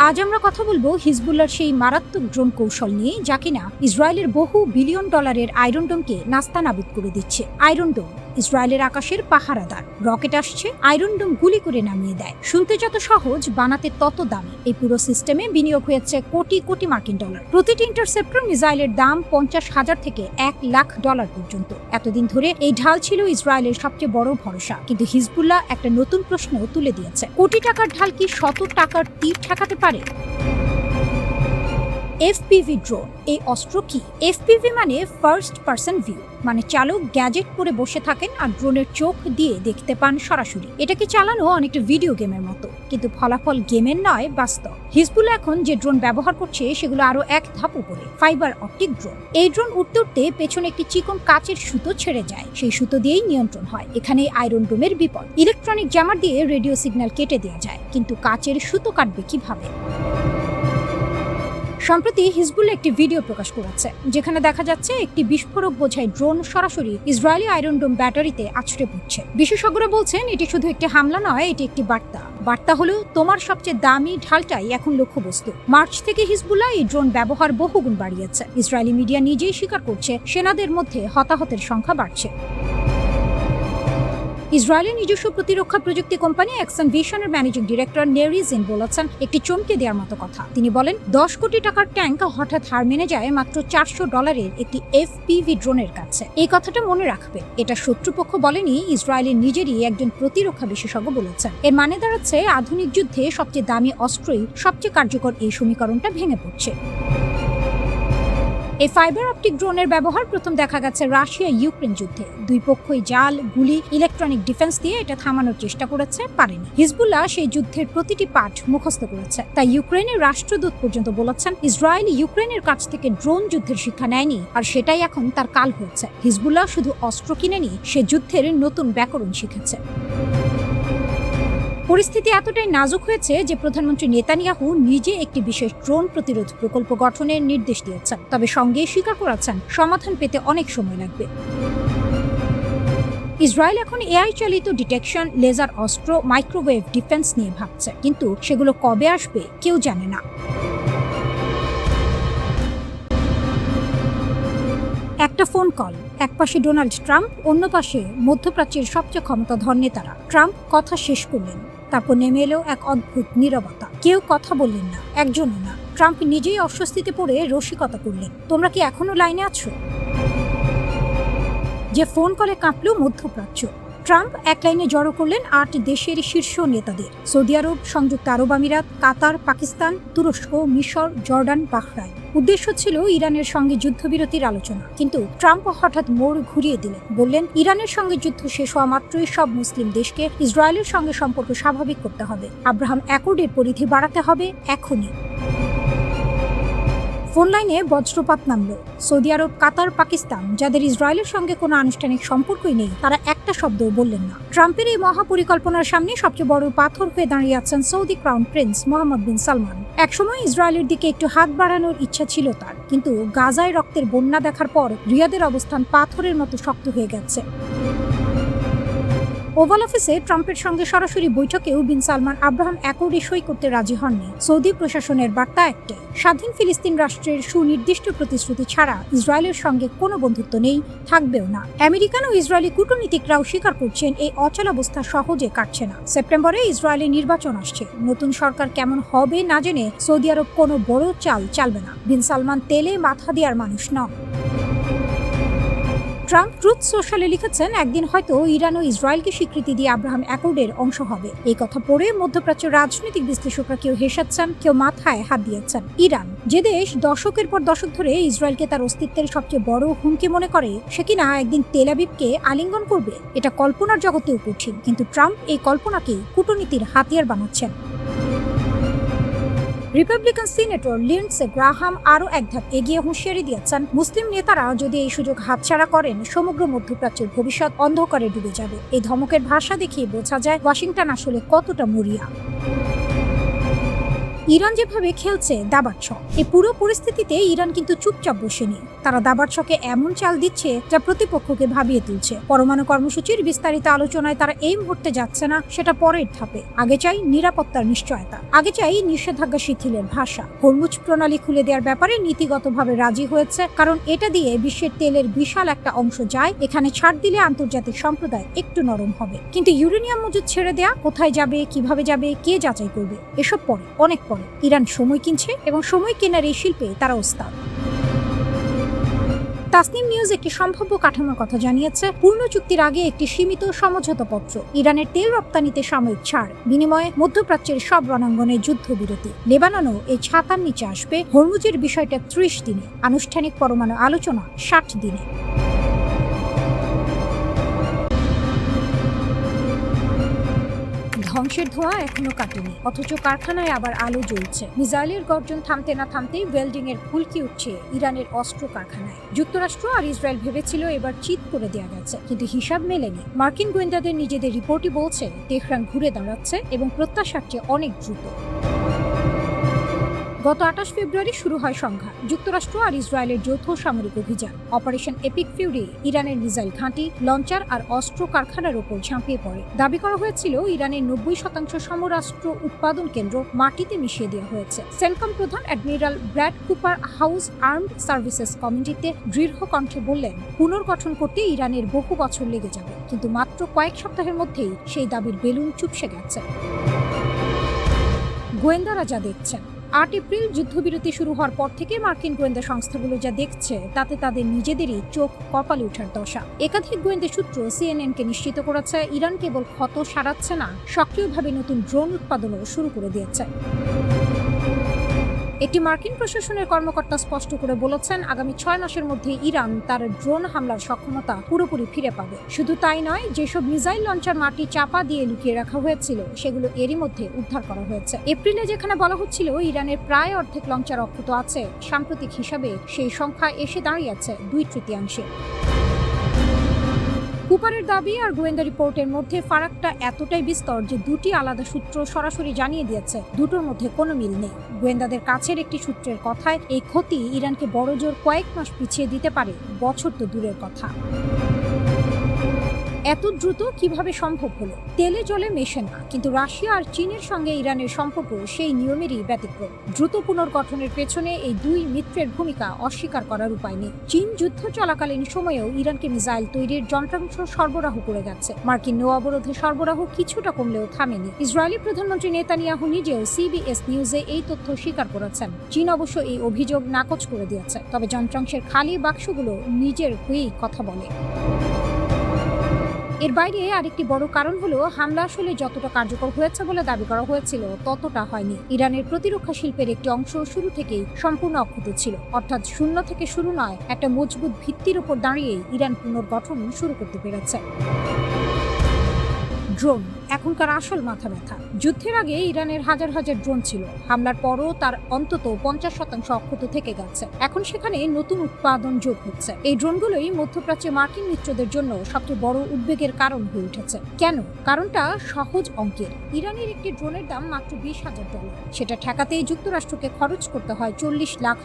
আজ আমরা কথা বলবো হিজবুল্লাহর সেই মারাত্মক ড্রোন কৌশল নিয়ে, যা কিনা ইসরায়েলের বহু বিলিয়ন ডলারের আয়রন ডোমকে নাস্তানাবুদ করে দিচ্ছে। আয়রন ডোম ইসরায়েলের আকাশের পাহারাদার। রকেট আসছে, আয়রন ডোম গুলি করে নামিয়ে দেয়। শুনতে যত সহজ, বানাতে তত দামি। এই পুরো সিস্টেমে বিনিয়োগ হয়েছে কোটি কোটি মার্কিন ডলার। প্রতিটি ইন্টারসেপ্টর মিসাইলের দাম 50,000 থেকে $1,00,000 পর্যন্ত। এতদিন ধরে এই ঢাল ছিল ইসরায়েলের সবচেয়ে বড় ভরসা, কিন্তু হিজবুল্লাহ একটা নতুন প্রশ্ন তুলে দিয়েছে। কোটি টাকার ঢাল কি শত টাকার তীর ঠেকাতে পারে? এফপিভি ড্রোন, এই অস্ত্র কি? এফপিভি মানে ফার্স্ট পারসন ভিউ, মানে চালক গ্যাজেট পরে বসে থাকেন আর ড্রোনের চোখ দিয়ে দেখতে পান সরাসরি। এটাকে চালানো অনেকটা ভিডিও গেমের মতো, কিন্তু ফলাফল গেমের নয়, বাস্তব। হিজবুল্লাহ এখন যে ড্রোন ব্যবহার করছে সেগুলো আরো এক ধাপ উপরে, ফাইবার অপটিক ড্রোন। এই ড্রোন উঠতে উঠতে পেছনে একটি চিকন কাচের সুতো ছেড়ে যায়, সেই সুতো দিয়েই নিয়ন্ত্রণ হয়। এখানে আয়রন ডোমের বিপদ, ইলেকট্রনিক জ্যামার দিয়ে রেডিও সিগন্যাল কেটে দেওয়া যায়, কিন্তু কাচের সুতো কাটবে কিভাবে? সম্প্রতি হিজবুল্লাহ একটি ভিডিও প্রকাশ করেছে, যেখানে দেখা যাচ্ছে একটি বিস্ফোরক বোঝাই ড্রোন সরাসরি ইসরায়েলি আয়রন ডোম ব্যাটারিতে আছড়ে পড়ছে। বিশেষজ্ঞরা বলছেন এটি শুধু একটি হামলা নয়, এটি একটি বার্তা। বার্তা হলো, তোমার সবচেয়ে দামি ঢালটাই এখন লক্ষ্যবস্তু। মার্চ থেকে হিজবুল্লাহ এই ড্রোন ব্যবহার বহুগুণ বাড়িয়েছে। ইসরায়েলি মিডিয়া নিজেই স্বীকার করছে, সেনাদের মধ্যে হতাহতের সংখ্যা বাড়ছে। ইসরায়েলের নিজস্ব প্রতিরক্ষা প্রযুক্তি কোম্পানি অ্যাকশন ভিশনের ম্যানেজিং ডিরেক্টর নেরি জিন বলেছেন একটি চমকে দেওয়ার মতো কথা। তিনি বলেন, 10 কোটি টাকার ট্যাঙ্ক হঠাৎ হার মেনে যায় মাত্র $400 একটি এফপিভি ড্রোনের কাছে। এই কথাটা মনে রাখবে, এটা শত্রুপক্ষ বলেনি, ইসরায়েলের নিজেরই একজন প্রতিরক্ষা বিশেষজ্ঞ বলেছেন। এর মানে দাঁড়াচ্ছে আধুনিক যুদ্ধে সবচেয়ে দামি অস্ত্রই সবচেয়ে কার্যকর। এই সমীকরণটা ভেঙে পড়ছে। এই ফাইবার অপটিক ড্রোনের ব্যবহার প্রথম দেখা গেছে রাশিয়া ইউক্রেন যুদ্ধে। দুই পক্ষই জাল, গুলি, ইলেকট্রনিক ডিফেন্স দিয়ে এটা থামানোর চেষ্টা করেছে, পারেনি। হিজবুল্লাহ সেই যুদ্ধের প্রতিটি পাঠ মুখস্থ করেছে। তাই ইউক্রেনের রাষ্ট্রদূত পর্যন্ত বলেছেন, ইসরায়েল ইউক্রেনের কাছ থেকে ড্রোন যুদ্ধের শিক্ষা নেয়নি, আর সেটাই এখন তার কাল হয়েছে। হিজবুল্লাহ শুধু অস্ত্র কিনেনি, সে যুদ্ধের নতুন ব্যাকরণ শিখেছে। পরিস্থিতি এতটাই নাজুক হয়েছে যে প্রধানমন্ত্রী নেতানিয়াহু নিজে একটি বিশেষ ড্রোন প্রতিরোধ প্রকল্প গঠনের নির্দেশ দিয়েছেন, তবে সঙ্গে স্বীকার করেছেন সমাধান পেতে অনেক সময় লাগবে। ইসরায়েল এখন এআই চালিত ডিটেকশন, লেজার অস্ত্র, মাইক্রোওয়েভ ডিফেন্স নিয়ে ভাবছে, কিন্তু সেগুলো কবে আসবে কেউ জানে না। একটা ফোন কল, এক পাশে ডোনাল্ড ট্রাম্প, অন্য পাশে মধ্যপ্রাচ্যের সবচেয়ে ক্ষমতাধর নেতারা। ট্রাম্প কথা শেষ করলেন, তারপর নেমে এলো এক অদ্ভুত নীরবতা। কেউ কথা বললেন না, একজনও না। ট্রাম্প নিজেই অস্বস্তিতে পড়ে রসিকতা করলেন, তোমরা কি এখনো লাইনে আছো? যে ফোন কলে কাঁপল মধ্যপ্রাচ্য, ট্রাম্প এক লাইনে জড়ো করলেন ৮ দেশের শীর্ষ নেতাদের। সৌদি আরব, সংযুক্ত আরব আমিরাত, কাতার, পাকিস্তান, তুরস্ক, মিশর, জর্ডান, বাহরাইন। উদ্দেশ্য ছিল ইরানের সঙ্গে যুদ্ধবিরতির আলোচনা, কিন্তু ট্রাম্প হঠাৎ মোড় ঘুরিয়ে দিলেন। বললেন, ইরানের সঙ্গে যুদ্ধ শেষ হওয়া মাত্রই সব মুসলিম দেশকে ইসরায়েলের সঙ্গে সম্পর্ক স্বাভাবিক করতে হবে। আব্রাহাম অ্যাকর্ডের পরিধি বাড়াতে হবে এখনই। ফোন লাইনে বজ্রপাত নামল। সৌদি আরব, কাতার, পাকিস্তান, যাদের ইসরায়েলের সঙ্গে কোনো আনুষ্ঠানিক সম্পর্কই নেই, তারা একটা শব্দও বললেন না। ট্রাম্পের এই মহাপরিকল্পনার সামনে সবচেয়ে বড় পাথর হয়ে দাঁড়িয়ে আছেন সৌদি ক্রাউন প্রিন্স মোহাম্মদ বিন সালমান। একসময় ইসরায়েলের দিকে একটু হাত বাড়ানোর ইচ্ছা ছিল তার, কিন্তু গাজায় রক্তের বন্যা দেখার পর রিয়াদের অবস্থান পাথরের মতো শক্ত হয়ে গেছে। ওভাল অফিসে ট্রাম্পের সঙ্গে সরাসরি বৈঠকেও বিন সালমান আব্রাহাম অ্যাকর্ডে সই করতে রাজি হননি। সৌদি প্রশাসনের বার্তা একটাই, স্বাধীন ফিলিস্তিন রাষ্ট্রের সুনির্দিষ্ট প্রতিশ্রুতি ছাড়া ইসরায়েলের সঙ্গে কোনো বন্ধুত্ব নেই, থাকবেও না। আমেরিকান ও ইসরায়েলি কূটনীতিকরাও স্বীকার করছেন এই অচলাবস্থা সহজে কাটছে না। সেপ্টেম্বরে ইসরায়েলে নির্বাচন আসছে। নতুন সরকার কেমন হবে না জেনে সৌদি আরব কোনো বড় চাল চালবে না। বিন সালমান তেলে মাথা দেওয়ার মানুষ নন। ট্রাম্প ট্রুথ সোশ্যালে লিখেছেন, একদিন হয়তো ইরান ও ইসরায়েলকে স্বীকৃতি দিয়ে আব্রাহাম অ্যাকর্ডের অংশ হবে। এই কথা পড়ে মধ্যপ্রাচ্যের রাজনৈতিক বিশ্লেষকরা কেউ হেসাচ্ছেন, কেউ মাথায় হাত দিয়েছেন। ইরান, যে দেশ দশকের পর দশক ধরে ইসরায়েলকে তার অস্তিত্বের সবচেয়ে বড় হুমকি মনে করে, সে কিনা একদিন তেল আবিবকে আলিঙ্গন করবে, এটা কল্পনার জগতেও কঠিন। কিন্তু ট্রাম্প এই কল্পনাকেই কূটনীতির হাতিয়ার বানাচ্ছেন। রিপাবলিকান সিনেটর লিন্ডসে গ্রাহাম আরও এক ধাপ এগিয়ে হুঁশিয়ারি দিয়েছেন, মুসলিম নেতারা যদি এই সুযোগ হাতছাড়া করেন, সমগ্র মধ্যপ্রাচ্যের ভবিষ্যৎ অন্ধকারে ডুবে যাবে। এই ধমকের ভাষা দেখিয়ে বোঝা যায় ওয়াশিংটন আসলে কতটা মরিয়া। ইরান যেভাবে খেলছে দাবার ছক, এই পুরো পরিস্থিতিতে ইরান কিন্তু চুপচাপ বসেনি। তারা দাবার ছকে এমন চাল দিচ্ছে যা প্রতিপক্ষকে ভাবিয়ে তুলছে। পরমাণু কর্মসূচির বিস্তারিত আলোচনায় তারা এই মুহূর্তে যাচ্ছে না, সেটা পরের ধাপে। আগে চাই নিরাপত্তার নিশ্চয়তা, আগে চাই নিষেধাজ্ঞা শিথিলের ভাষা। হরমুজ প্রণালী খুলে দেওয়ার ব্যাপারে নীতিগতভাবে রাজি হয়েছে, কারণ এটা দিয়ে বিশ্বের তেলের বিশাল একটা অংশ যায়। এখানে ছাড় দিলে আন্তর্জাতিক সম্প্রদায় একটু নরম হবে। কিন্তু ইউরেনিয়াম মজুদ ছেড়ে দেয়া, কোথায় যাবে, কিভাবে যাবে, কে যাচাই করবে, এসব পরে, অনেক পরে। ইরান সময় কিনছে এবং সময় কেনার এই শিল্পে তারা ওস্তাদ। তাসনিম নিউজ একটি সম্ভাব্য কাঠামোর কথা জানিয়েছে। পূর্ণ চুক্তির আগে একটি সীমিত সমঝোতাপত্র, ইরানের তেল রপ্তানিতে সাময়িক ছাড়, বিনিময়ে মধ্যপ্রাচ্যের সব রণাঙ্গনে যুদ্ধবিরতি। লেবাননও এই ছাতার নিচে আসবে। হরমুজের বিষয়টা 30 দিনে, আনুষ্ঠানিক পরমাণু আলোচনা 60 দিনে। ধ্বংসের ধোঁয়া এখনো কাটেনি, অথচ কারখানায় আবার আলো জ্বলছে। মিসাইলের গর্জন থামতে না থামতেই ওয়েল্ডিং এর ফুলকি উঠছে ইরানের অস্ত্র কারখানায়। যুক্তরাষ্ট্র আর ইসরায়েল ভেবেছিল এবার চিৎ করে দেওয়া গেছে, কিন্তু হিসাব মেলেনি। মার্কিন গোয়েন্দাদের নিজেদের রিপোর্টই বলছে তেহরান ঘুরে দাঁড়াচ্ছে এবং প্রত্যাশার চেয়ে অনেক দ্রুত। গত 28 ফেব্রুয়ারি শুরু হয় সংঘাত। যুক্তরাষ্ট্র আর ইসরায়েলের যৌথ সামরিক অভিযান অপারেশন এপিক ফিউরি ইরানের মিসাইল ঘাঁটি, লঞ্চার আর অস্ত্র কারখানার ওপর ঝাঁপিয়ে পড়ে। দাবি করা হয়েছিল ইরানের 90% সমরাস্ত্র উৎপাদন কেন্দ্র মাটিতে মিশিয়ে দেওয়া হয়েছে। সেন্টকম প্রধান admiral Brad Cooper house armed services কমিটিতে দৃঢ় কণ্ঠে বললেন, পুনর্গঠন করতে ইরানের বহু বছর লেগে যাবে। কিন্তু মাত্র কয়েক সপ্তাহের মধ্যেই সেই দাবির বেলুন চুপসে গেছে। গোয়েন্দারা যা দেখছেন, 8 এপ্রিল যুদ্ধবিরতি শুরু হওয়ার পর থেকে মার্কিন গোয়েন্দা সংস্থাগুলো যা দেখছে, তাতে তাদের নিজেদেরই চোখ কপালে ওঠার দশা। একাধিক গোয়েন্দা সূত্র সিএনএনকে নিশ্চিত করেছে, ইরান কেবল ক্ষত সারাচ্ছে না, সক্রিয়ভাবে নতুন ড্রোন উৎপাদনও শুরু করে দিয়েছে। একটি মার্কিন প্রশাসনের কর্মকর্তা স্পষ্ট করে বলেছেন, আগামী 6 মাসের মধ্যে ইরান তার ড্রোন হামলার সক্ষমতা পুরোপুরি ফিরে পাবে। শুধু তাই নয়, যেসব মিসাইল লঞ্চার মাটি চাপা দিয়ে লুকিয়ে রাখা হয়েছিল, সেগুলো এরই মধ্যে উদ্ধার করা হয়েছে। এপ্রিলে যেখানে বলা হচ্ছিল ইরানের প্রায় অর্ধেক লঞ্চার অক্ষত আছে, সাম্প্রতিক হিসাবে সেই সংখ্যা এসে দাঁড়িয়েছে 2/3। কুপারের দাবি আর গোয়েন্দা রিপোর্টের মধ্যে ফারাকটা এতটাই বিস্তর যে দুটি আলাদা সূত্র সরাসরি জানিয়ে দিয়েছে দুটোর মধ্যে কোনো মিল নেই। গোয়েন্দাদের কাছের একটি সূত্রের কথায় এই ক্ষতি ইরানকে বড়জোর কয়েক মাস পিছিয়ে দিতে পারে, বছর তো দূরের কথা। এত দ্রুত কিভাবে সম্ভব হলো? তেলে জলে মেশে না, কিন্তু রাশিয়া আর চীনের সঙ্গে ইরানের সম্পর্ক সেই নিয়মেরই ব্যতিক্রম। দ্রুত পুনর্গঠনের পেছনে এই দুই মিত্রের ভূমিকা অস্বীকার করার উপায় নেই। চীন যুদ্ধ চলাকালীন সময়েও ইরানকে মিসাইল তৈরির যন্ত্রাংশ সরবরাহ করে যাচ্ছে। মার্কিন নৌ অবরোধে সরবরাহ কিছুটা কমলেও থামেনি। ইসরায়েলি প্রধানমন্ত্রী নেতানিয়াহু নিজেও সিবিএস নিউজে এই তথ্য স্বীকার করেছেন। চীন অবশ্য এই অভিযোগ নাকচ করে দিয়েছে, তবে যন্ত্রাংশের খালি বাক্সগুলো নিজের হয়েই কথা বলে। এর বাইরে আরেকটি বড় কারণ হলো হামলা আসলে যতটা কার্যকর হয়েছে বলে দাবি করা হয়েছিল ততটা হয়নি। ইরানের প্রতিরক্ষা শিল্পের একটি অংশ শুরু থেকেই সম্পূর্ণ অক্ষত ছিল, অর্থাৎ শূন্য থেকে শুরু নয়, একটা মজবুত ভিত্তির উপর দাঁড়িয়ে ইরান পুনর্গঠন শুরু করতে পেরেছে। ড্রোন এখনকার আসল মাথা ব্যথা। যুদ্ধের আগে ইরানের হাজার হাজার ড্রোন ছিল, হামলার পরও তার অন্তত 50% অক্ষত থেকে গেছে। এখন সেখানে নতুন উৎপাদন যোগ হচ্ছে। এই ড্রোনগুলোই মধ্যপ্রাচ্যে মার্কিন মিত্রদের জন্য সবচেয়ে বড় উদ্বেগের কারণ হয়ে উঠেছে। কেন? কারণটা সহজ অঙ্কের। ইরানের একটি ড্রোনের দাম মাত্র $20,000। সেটা ঠেকাতেই যুক্তরাষ্ট্রকে খরচ করতে হয় $40 লাখ।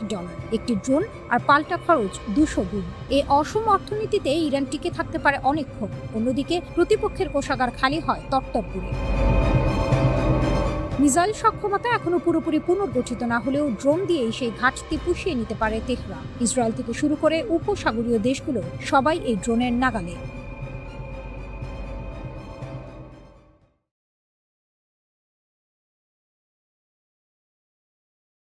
একটি ড্রোন আর পাল্টা খরচ 200 গুণ। এই অসম অর্থনীতিতে ইরান টিকে থাকতে পারে অনেকক্ষণ। অন্যদিকে প্রতিপক্ষের কোষাগার খালি হয় তরতর করে। মিসাইল সক্ষমতা এখনো পুরোপুরি পুনর্গঠিত না হলেও ড্রোন দিয়েই সেই ঘাটতি পুষিয়ে নিতে পারে তেহরান। ইসরায়েল থেকে শুরু করে উপসাগরীয় দেশগুলো সবাই এই ড্রোনের নাগালে।